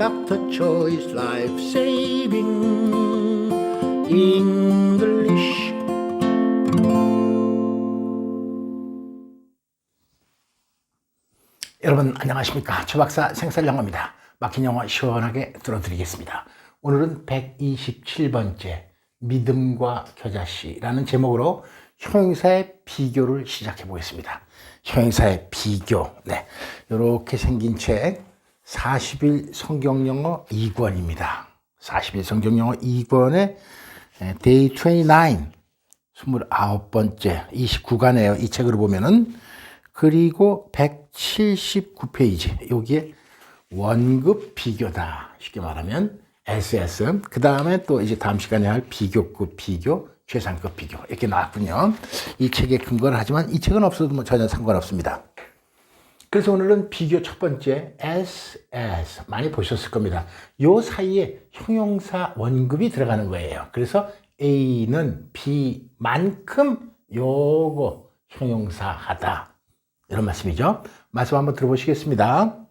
Dr. Choi's Life Saving English. 여러분 안녕하십니까? 최박사 생살영어입니다. 막힌 영어 시원하게 들어드리겠습니다. 오늘은 127번째 믿음과 겨자씨라는 제목으로 형용사의 비교를 시작해 보겠습니다. 형용사의 비교. 네, 이렇게 생긴 책 40일 성경영어 2권입니다. 40일 성경영어 2권의 Day 29, 29번째 29가네요. 이 책으로 보면은. 그리고 179페이지 여기에 원급 비교다. 쉽게 말하면 SS. 그 다음에 또 이제 다음 시간에 할 비교급 비교, 최상급 비교 이렇게 나왔군요. 이 책에 근거를 하지만 이 책은 없어도 뭐 전혀 상관없습니다. 그래서 오늘은 비교 첫 번째 SS 많이 보셨을 겁니다. 요 사이에 형용사 원급이 들어가는 거예요. 그래서 A는 B만큼 요거 형용사 하다. 이런 말씀이죠. 말씀 한번 들어보시겠습니다.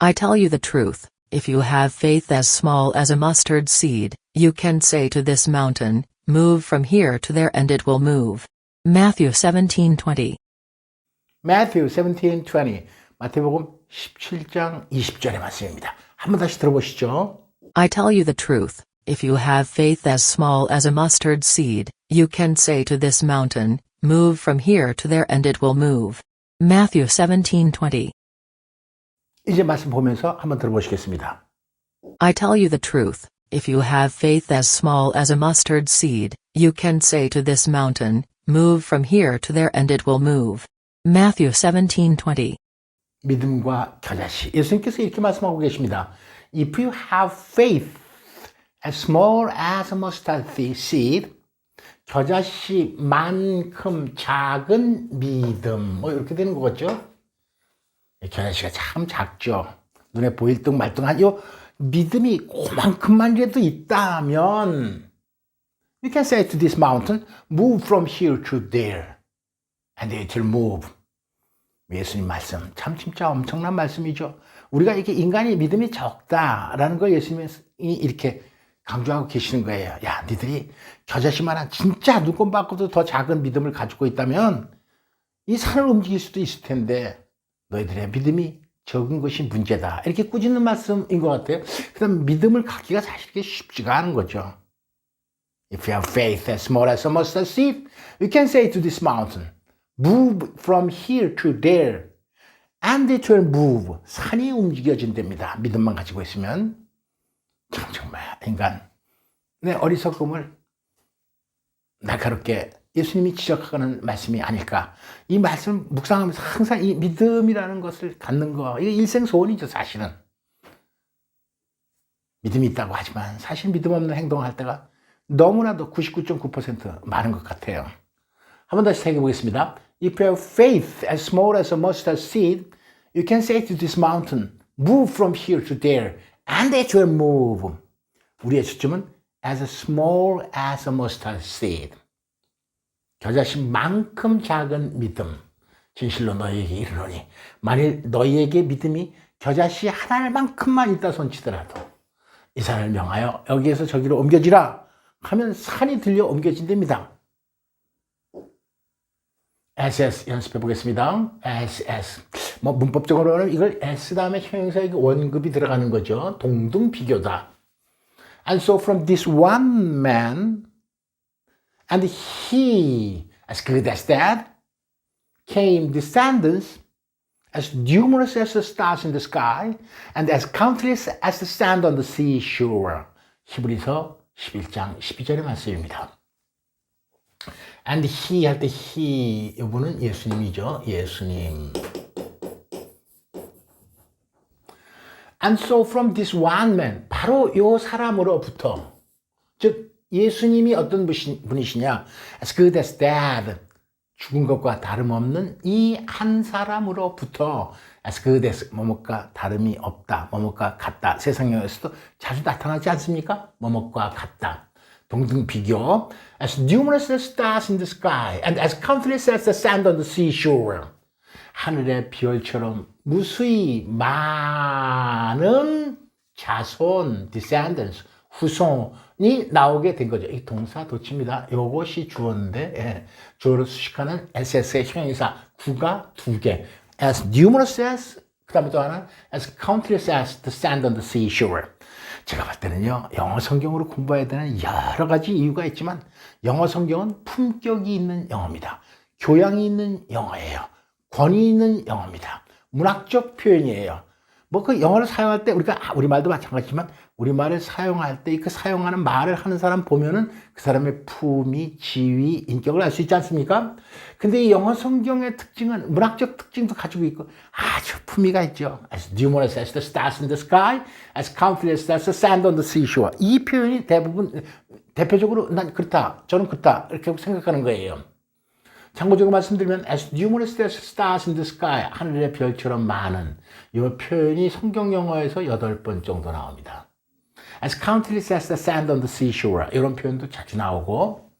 I tell you the truth, if you have faith as small as a mustard seed, you can say to this mountain, move from here to there and it will move. Matthew 17:20. Matthew 17:20. 마태복음 17장 20절의 말씀입니다. 한번 다시 들어보시죠. I tell you the truth, if you have faith as small as a mustard seed, you can say to this mountain, move from here to there and it will move. Matthew 17:20. 이제 말씀 보면서 한번 들어보시겠습니다. I tell you the truth, if you have faith as small as a mustard seed, you can say to this mountain, move from here to there and it will move. Matthew 17:20. 믿음과 겨자씨. 예수님께서 이렇게 말씀하고 계십니다. If you have faith as small as a mustard seed, 겨자씨만큼 작은 믿음. 뭐 이렇게 되는 거겠죠? 겨자씨가 참 작죠. 눈에 보일 듯 말 듯한 요 믿음이 그만큼만이라도 있다면 you can say to this mountain, move from here to there and it will move. 예수님 말씀 참 진짜 엄청난 말씀이죠. 우리가 이렇게 인간이 믿음이 적다라는 걸 예수님이 이렇게 강조하고 계시는 거예요. 야, 니들이 겨자씨만한 진짜 눈곱만큼도 더 작은 믿음을 가지고 있다면 이 산을 움직일 수도 있을 텐데 너희들의 믿음이 적은 것이 문제다. 이렇게 꾸짖는 말씀인 것 같아요. 그다음 믿음을 갖기가 사실 쉽지가 않은 거죠. If you have faith as small as a mustard seed, you can say to this mountain, move from here to there, and it will move. 산이 움직여진답니다. 믿음만 가지고 있으면. 참 정말 인간의 어리석음을 날카롭게 예수님이 지적하는 말씀이 아닐까. 이 말씀 묵상하면서 항상 이 믿음이라는 것을 갖는 거, 이게 일생 소원이죠, 사실은. 믿음이 있다고 하지만 사실 믿음 없는 행동을 할 때가 너무나도 99.9% 많은 것 같아요. 한번 다시 생각해 보겠습니다. If you have faith as small as a mustard seed, you can say to this mountain, move from here to there, and it will move. 우리의 초점은 as small as a mustard seed. 겨자씨만큼 작은 믿음. 진실로 너희에게 이르노니 만일 너희에게 믿음이 겨자씨 하나만큼만 있다 손치더라도 이 산을 명하여 여기에서 저기로 옮겨지라 하면 산이 들려 옮겨진답니다. SS 연습해 보겠습니다. SS. 뭐 문법적으로는 이걸 S 다음에 형용사의 원급이 들어가는 거죠. 동등 비교다. And so from this one man, and he, as good as that, came descendants as numerous as the stars in the sky, and as countless as the sand on the seashore. 히브리서 11장 12절의 말씀입니다. And he 할 때 he 이분은 예수님이죠. 예수님. And so from this one man, 바로 요 사람으로부터, 즉 예수님이 어떤 분이시냐? As good as dead, 죽은 것과 다름없는 이 한 사람으로부터 as good as 뭐뭐과 다름이 없다, 뭐뭐과 같다. 세상에서도 자주 나타나지 않습니까? 뭐뭐과 같다. 동등 비교. As numerous as stars in the sky and as countless as the sand on the seashore. 하늘의 별처럼 무수히 많은 자손, descendants, 후손이 나오게 된 거죠. 이 동사 도치입니다. 이것이 주어인데, 예, 주어로 수식하는 SS의 형용사 구가 두 개. as numerous as, 그 다음에 또 하나, as countless as the sand on the seashore. 제가 볼 때는요, 영어 성경으로 공부해야 되는 여러 가지 이유가 있지만, 영어 성경은 품격이 있는 영어입니다. 교양이 있는 영어예요. 권위 있는 영어입니다. 문학적 표현이에요. 뭐 그 영어를 사용할 때 우리가 우리말도 마찬가지지만 우리말을 사용할 때 그 사용하는 말을 하는 사람 보면은 그 사람의 품위, 지위, 인격을 알 수 있지 않습니까? 근데 이 영어 성경의 특징은 문학적 특징도 가지고 있고 아주 품위가 있죠. As numerous as the stars in the sky, as countless as the sand on the seashore. 이 표현이 대표적으로 난 그렇다, 저는 그렇다 이렇게 생각하는 거예요. 참고적으로 말씀드리면 as numerous as stars in the sky, 하늘의 별처럼 많은 이 표현이 성경 영어에서 8번 정도 나옵니다. as countless as the sand on the seashore 이런 표현도 자주 나오고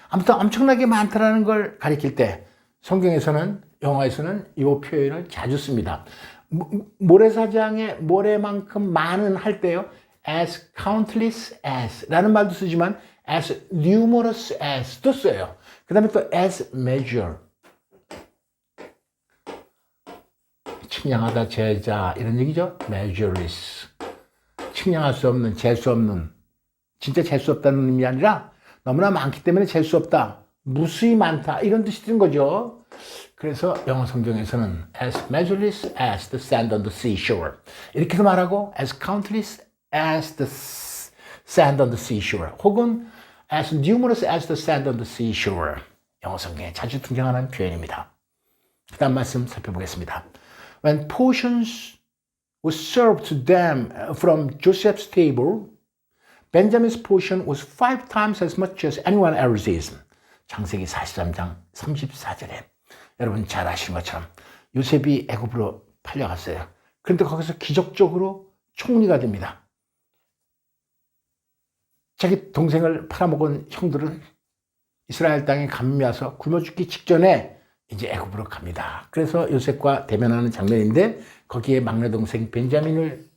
아무튼 엄청나게 많다라는 걸 가리킬 때 성경에서는 영어에서는 이 표현을 자주 씁니다. 모래사장에 모래만큼 많은 할 때요 as countless as 라는 말도 쓰지만 as numerous as도 써요. 그 다음에 또 as measure 측량하다 재자 이런 얘기죠. measureless 측량할 수 없는 잴 수 없는 진짜 잴 수 없다는 의미 아니라 너무나 많기 때문에 잴 수 없다 무수히 많다 이런 뜻이 드는 거죠. 그래서 영어 성경에서는 as measureless as the sand on the seashore 이렇게도 말하고 as countless as the sand on the seashore 혹은 as numerous as the sand on the seashore 영어 성경에 자주 등장하는 표현입니다. 그 다음 말씀 살펴보겠습니다. When portions was served to them from Joseph's table, Benjamin's portion was 5 times as much as anyone else's. 창세기 43장 34절에 여러분 잘 아시는 것처럼 요셉이 애굽으로 팔려갔어요. 그런데 거기서 기적적으로 총리가 됩니다. 자기 동생을 팔아먹은 형들은 이스라엘 땅에 감미 와서 굶어 죽기 직전에 이제 애굽으로 갑니다. 그래서 요셉과 대면하는 장면인데 거기에 막내 동생 벤자민을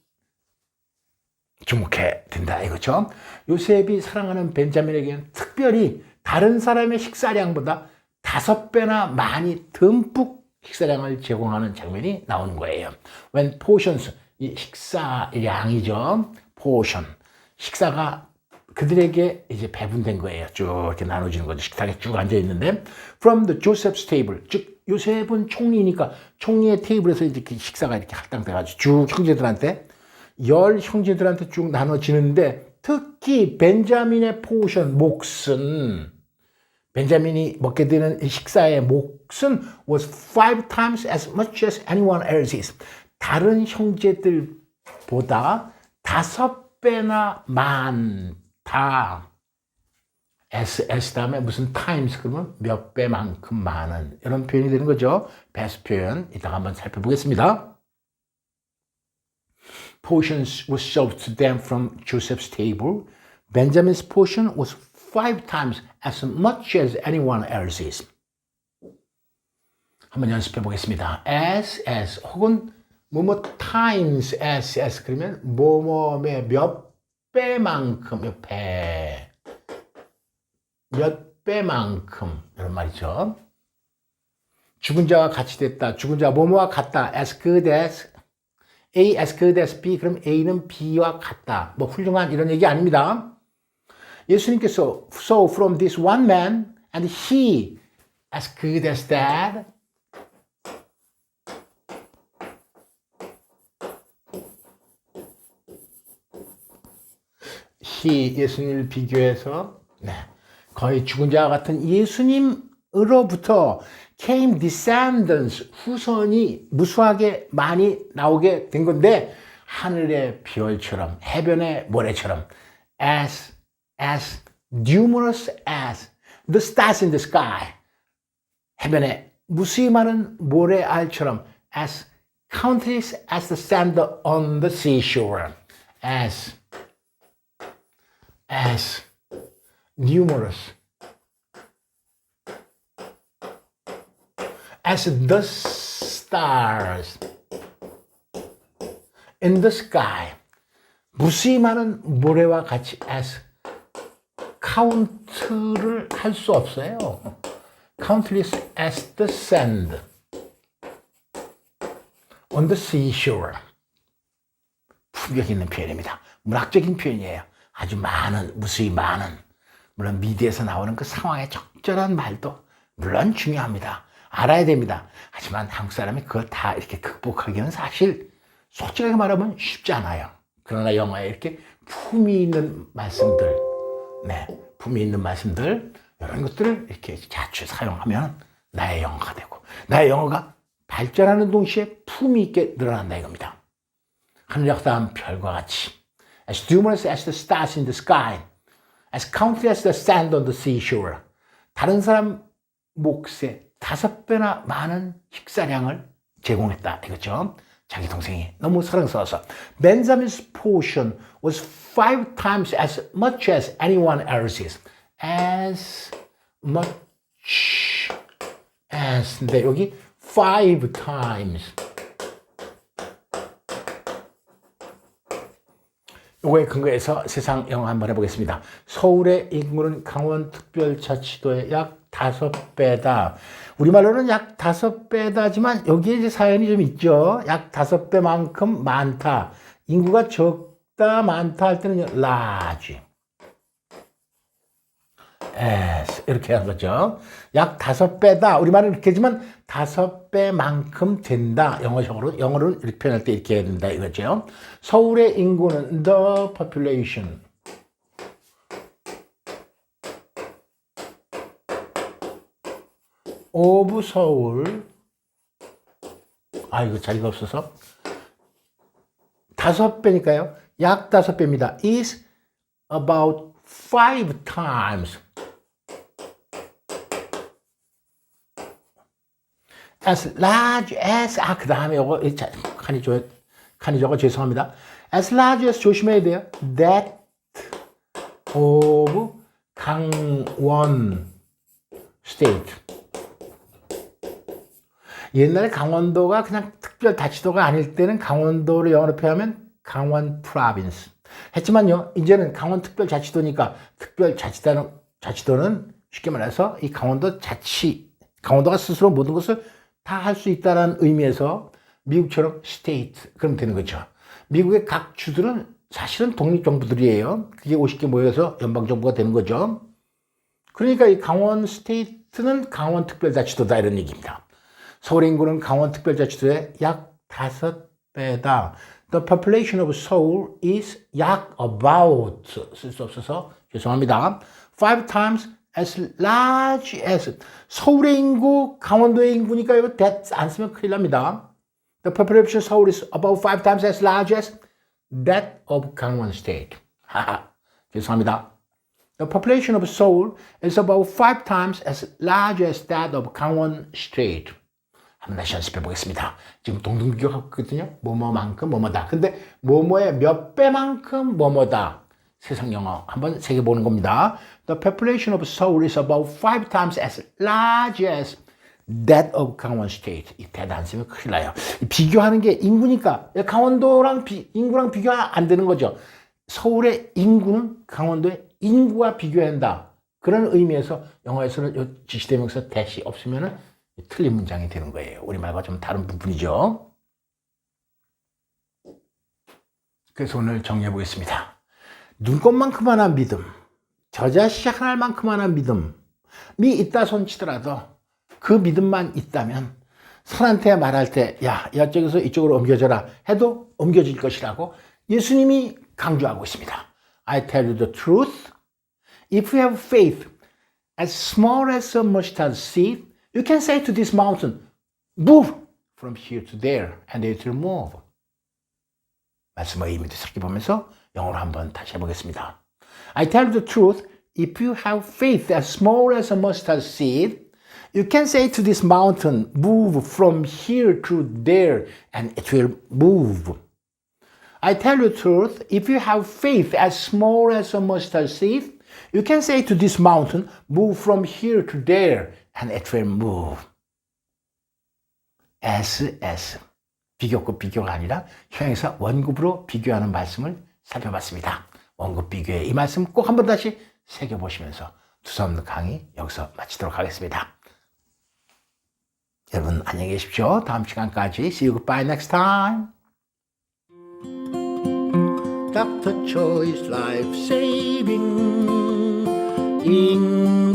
주목해 된다 이거죠. 요셉이 사랑하는 벤자민에게는 특별히 다른 사람의 식사량보다 5배나 많이 듬뿍 식사량을 제공하는 장면이 나오는 거예요. When portions, 이 식사량이죠. portion, 식사가 그들에게 이제 배분된 거예요. 쭉 이렇게 나눠지는 거죠. 식탁에 쭉 앉아 있는데, from the Joseph's table, 즉 요셉은 총리니까 총리의 테이블에서 이렇게 식사가 이렇게 할당돼가지고 쭉 형제들한테 10 형제들한테 쭉 나눠지는데, 특히 벤자민의 포션 몫은 벤자민이 먹게 되는 이 식사의 몫은 was 5 times as much as anyone else's. 다른 형제들보다 5배나 많다. S 다음에 무슨 times 그러면 몇 배만큼 많은 이런 표현이 되는 거죠. 배수 표현 이따가 한번 살펴보겠습니다. Portions was served to them from Joseph's table. Benjamin's portion was 5 times as much as anyone else's. 한번 연습해 보겠습니다. as 혹은 뭐뭐 times as 그러면 뭐뭐의 몇 배만큼 몇 배만큼 이런 말이죠. 죽은 자와 같이 됐다. 죽은 자와 뭐뭐와 같다. as good as A as good as B. 그럼 A는 B와 같다. 뭐 훌륭한 이런 얘기 아닙니다. 예수님께서 so from this one man and he as good as that. he 예수님을 비교해서 거의 죽은 자와 같은 예수님으로부터 came descendants 후손이 무수하게 많이 나오게 된 건데 하늘의 별처럼 해변의 모래처럼 as numerous as the stars in the sky 해변에 무수히 많은 모래알처럼 as countless as the sand on the seashore as numerous as the stars in the sky 무수히 많은 모래와 같이 as 카운트를 할 수 없어요. countless as the sand on the seashore. 품격 있는 표현입니다. 문학적인 표현이에요. 아주 많은, 무수히 많은. 물론 미드에서 나오는 그 상황에 적절한 말도 물론 중요합니다. 알아야 됩니다. 하지만 한국 사람이 그걸 다 이렇게 극복하기는 사실 솔직하게 말하면 쉽지 않아요. 그러나 영어에 이렇게 품이 있는 말씀들, 네, 품이 있는 말씀들, 이런 것들을 이렇게 자주 사용하면 나의 영어가 되고, 나의 영어가 발전하는 동시에 품이 있게 늘어난다 이겁니다. 하늘 역사한 별과 같이, as numerous as the stars in the sky, as countless as the sand on the seashore. 다른 사람 몫의 5배나 많은 식사량을 제공했다 이거죠. 자기 동생이 너무 사랑스러워서. Benjamin's portion was 5 times as much as anyone else's. As much as. 근데 여기 5 times. 요거에 근거해서 세상 영어 한번 해보겠습니다. 서울의 인구는 강원특별자치도의 약 5배다. 우리말로는 약 5배다지만 여기에 이제 사연이 좀 있죠. 약 5배만큼 많다. 인구가 적다, 많다 할 때는 large. as 이렇게 하는 거죠. 약 5배다. 우리말은 이렇게 하지만 5배만큼 된다. 영어로는 이렇게 표현할 때 이렇게 해야 된다 이거죠. 서울의 인구는 the population of 서울. 이거 자리가 없어서 5배니까요. 약 5배입니다. is about 5 times as large as. 그 다음에 요거 칸이 저거 죄송합니다. as large as 조심해야 돼요. that of 강원 state. 옛날에 강원도가 그냥 특별자치도가 아닐 때는 강원도를 영어로 표현하면 강원 프로빈스 했지만요. 이제는 강원 특별자치도니까 자치도는 쉽게 말해서 이 강원도가 스스로 모든 것을 다 할 수 있다는 의미에서 미국처럼 스테이트 그럼 되는 거죠. 미국의 각 주들은 사실은 독립정부들이에요. 그게 50개 모여서 연방정부가 되는 거죠. 그러니까 이 강원 스테이트는 강원 특별자치도다 이런 얘기입니다. 서울 인구는 강원 특별자치도의 약 5배다. The population of Seoul is 약 about 쓸 수 없어서 죄송합니다. 5 times as large as. 서울의 인구, 강원도의 인구니까 이거 that 안 쓰면 큰일 납니다. The population of Seoul is about 5 times as large as that of 강원 state. 죄송합니다. The population of Seoul is about 5 times as large as that of 강원 state. 한번 다시 연습해 보겠습니다. 지금 동등비교하고 있거든요. 뭐뭐만큼 뭐뭐다. 근데 뭐뭐의 몇 배만큼 뭐뭐다. 세상 영어 한번 새겨보는 겁니다. The population of Seoul is about 5 times as large as that of 강원 state. 이 that 안 쓰면 큰일 나요. 비교하는 게 인구니까 강원도랑 인구랑 비교가 안 되는 거죠. 서울의 인구는 강원도의 인구와 비교해야 한다. 그런 의미에서 영어에서는 이 지시대명사 that이 없으면은 틀린 문장이 되는 거예요. 우리말과 좀 다른 부분이죠. 그래서 오늘 정리해 보겠습니다. 눈꽃만큼만한 믿음, 저자식 하나만큼만한 믿음이 있다 손치더라도 그 믿음만 있다면 선한테 말할 때 야, 이쪽에서 이쪽으로 옮겨져라 해도 옮겨질 것이라고 예수님이 강조하고 있습니다. I tell you the truth. If you have faith as small as a mustard seed, you can say to this mountain, move from here to there, and it will move. 말씀의 의미도 살펴보면서 영어로 한번 다시 해보겠습니다. I tell you the truth, if you have faith as small as a mustard seed, you can say to this mountain, move from here to there, and it will move. I tell you the truth, if you have faith as small as a mustard seed, you can say to this mountain, move from here to there, and it will move. S. 비교급 비교가 아니라 형용사 원급으로 비교하는 말씀을 살펴봤습니다. 원급 비교의 이 말씀 꼭 한번 다시 새겨보시면서 두서없는 강의 여기서 마치도록 하겠습니다. 여러분 안녕히 계십시오. 다음 시간까지 See you goodbye next time. Dr. Choi's Life Saving English